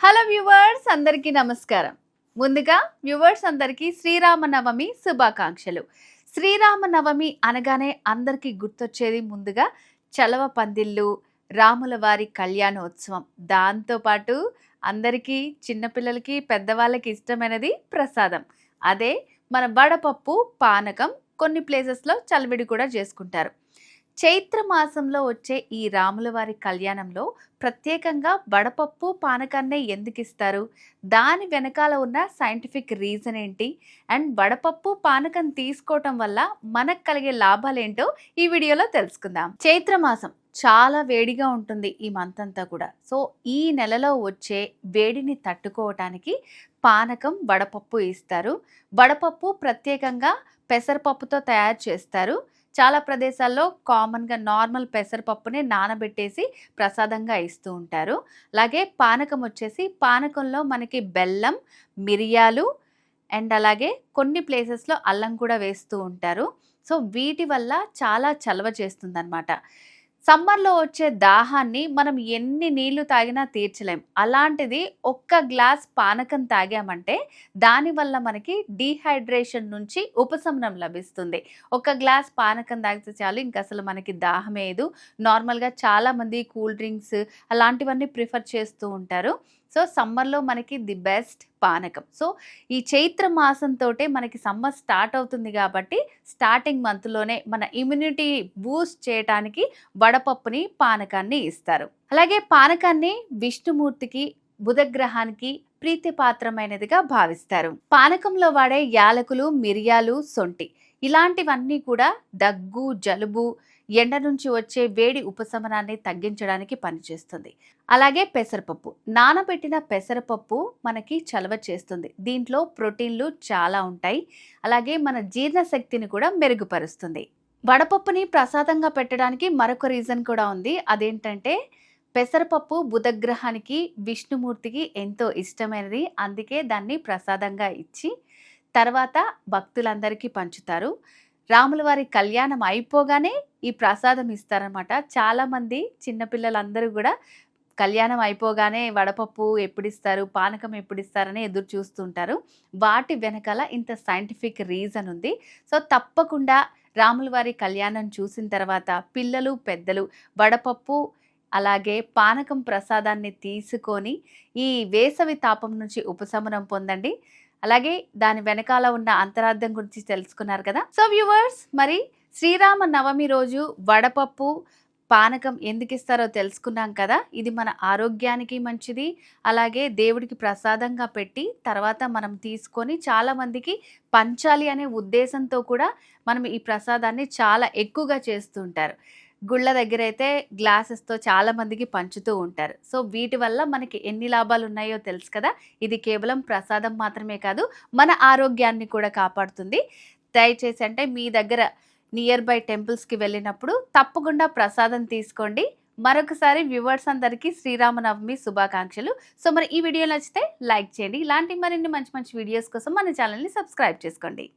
Hello viewers, అందరికీ నమస్కారం. ముందుగా వ్యూవర్స్ అందరికీ శ్రీరామనవమి శుభాకాంక్షలు. శ్రీరామనవమి అనగానే అందరికీ గుర్తొచ్చేది ముందుగా చలవ పందిళ్ళు, రాముల వారి కళ్యాణోత్సవం. దాంతోపాటు అందరికీ చిన్నపిల్లలకి పెద్దవాళ్ళకి ఇష్టమైనది ప్రసాదం. అదే మన వడపప్పు, పానకం. కొన్ని ప్లేసెస్లో చలివిడి కూడా చేసుకుంటారు. చైత్ర మాసంలో వచ్చే ఈ రాముల వారి కళ్యాణంలో ప్రత్యేకంగా వడపప్పు పానకాన్నే ఎందుకు ఇస్తారు, దాని వెనకాల ఉన్న సైంటిఫిక్ రీజన్ ఏంటి, అండ్ వడపప్పు పానకం తీసుకోవటం వల్ల మనకు కలిగే లాభాలేంటో ఈ వీడియోలో తెలుసుకుందాం. చైత్ర మాసం చాలా వేడిగా ఉంటుంది ఈ మంత్ అంతా కూడా. సో ఈ నెలలో వచ్చే వేడిని తట్టుకోవటానికి పానకం, వడపప్పు ఇస్తారు. వడపప్పు ప్రత్యేకంగా పెసరపప్పుతో తయారు చేస్తారు. చాలా ప్రదేశాల్లో కామన్గా నార్మల్ పెసరపప్పునే నానబెట్టేసి ప్రసాదంగా ఇస్తూ ఉంటారు. అలాగే పానకం వచ్చేసి పానకంలో మనకి బెల్లం, మిరియాలు అండ్ అలాగే కొన్ని ప్లేసెస్లో అల్లం కూడా వేస్తూ ఉంటారు. సో వీటి వల్ల చాలా చలవ చేస్తుందన్నమాట. సమ్మర్లో వచ్చే దాహాన్ని మనం ఎన్ని నీళ్లు తాగినా తీర్చలేం. అలాంటిది ఒక్క గ్లాస్ పానకం తాగామంటే దానివల్ల మనకి డీహైడ్రేషన్ నుంచి ఉపశమనం లభిస్తుంది. ఒక గ్లాస్ పానకం తాగితే చాలు, ఇంక అసలు మనకి దాహమేయదు. నార్మల్గా చాలామంది కూల్ డ్రింక్స్ అలాంటివన్నీ ప్రిఫర్ చేస్తూ ఉంటారు. సో సమ్మర్లో మనకి ది బెస్ట్ పానకం. సో ఈ చైత్ర మాసంతో మనకి సమ్మర్ స్టార్ట్ అవుతుంది కాబట్టి స్టార్టింగ్ మంత్లోనే మన ఇమ్యూనిటీ బూస్ట్ చేయడానికి వడపప్పుని, పానకాన్ని ఇస్తారు. అలాగే పానకాన్ని విష్ణుమూర్తికి, బుధగ్రహానికి ప్రీతిపాత్రమైనదిగా భావిస్తారు. పానకంలో వాడే యాలకులు, మిరియాలు, సొంటి ఇలాంటివన్నీ కూడా దగ్గు, జలుబు, ఎండ నుంచి వచ్చే వేడి ఉపశమనాన్ని తగ్గించడానికి పనిచేస్తుంది. అలాగే పెసరపప్పు, నానబెట్టిన పెసరపప్పు మనకి చలవ చేస్తుంది. దీంట్లో ప్రోటీన్లు చాలా ఉంటాయి. అలాగే మన జీర్ణశక్తిని కూడా మెరుగుపరుస్తుంది. వడపప్పుని ప్రసాదంగా పెట్టడానికి మరొక రీజన్ కూడా ఉంది. అదేంటంటే పెసరపప్పు బుధగ్రహానికి, విష్ణుమూర్తికి ఎంతో ఇష్టమైనది. అందుకే దాన్ని ప్రసాదంగా ఇచ్చి తర్వాత భక్తులందరికీ పంచుతారు. రాముల వారి కళ్యాణం అయిపోగానే ఈ ప్రసాదం ఇస్తారనమాట. చాలామంది చిన్నపిల్లలందరూ కూడా కళ్యాణం అయిపోగానే వడపప్పు ఎప్పుడిస్తారు, పానకం ఎప్పుడిస్తారని ఎదురు చూస్తుంటారు. వాటి వెనకాల ఇంత సైంటిఫిక్ రీజన్ ఉంది. సో తప్పకుండా రాముల వారి కళ్యాణం చూసిన తర్వాత పిల్లలు, పెద్దలు వడపప్పు అలాగే పానకం ప్రసాదాన్ని తీసుకొని ఈ వేసవి తాపం నుంచి ఉపశమనం పొందండి. అలాగే దాని వెనకాల ఉన్న అంతరార్థం గురించి తెలుసుకున్నారు కదా. సో వ్యూవర్స్, మరి శ్రీరామ నవమి రోజు వడపప్పు, పానకం ఎందుకు ఇస్తారో తెలుసుకున్నాం కదా. ఇది మన ఆరోగ్యానికి మంచిది. అలాగే దేవుడికి ప్రసాదంగా పెట్టి తర్వాత మనం తీసుకొని చాలామందికి పంచాలి అనే ఉద్దేశంతో కూడా మనం ఈ ప్రసాదాన్ని చాలా ఎక్కువగా చేస్తూ ఉంటారు. గుళ్ళ దగ్గర అయితే గ్లాసెస్తో చాలామందికి పంచుతూ ఉంటారు. సో వీటి వల్ల మనకి ఎన్ని లాభాలు ఉన్నాయో తెలుసు కదా. ఇది కేవలం ప్రసాదం మాత్రమే కాదు, మన ఆరోగ్యాన్ని కూడా కాపాడుతుంది. దయచేసి అంటే మీ దగ్గర నియర్ బై టెంపుల్స్కి వెళ్ళినప్పుడు తప్పకుండా ప్రసాదం తీసుకోండి. మరొకసారి వ్యూవర్స్ అందరికీ శ్రీరామనవమి శుభాకాంక్షలు. సో మరి ఈ వీడియో నచ్చితే లైక్ చేయండి. ఇలాంటి మరిన్ని మంచి మంచి వీడియోస్ కోసం మన ఛానల్ని సబ్స్క్రైబ్ చేసుకోండి.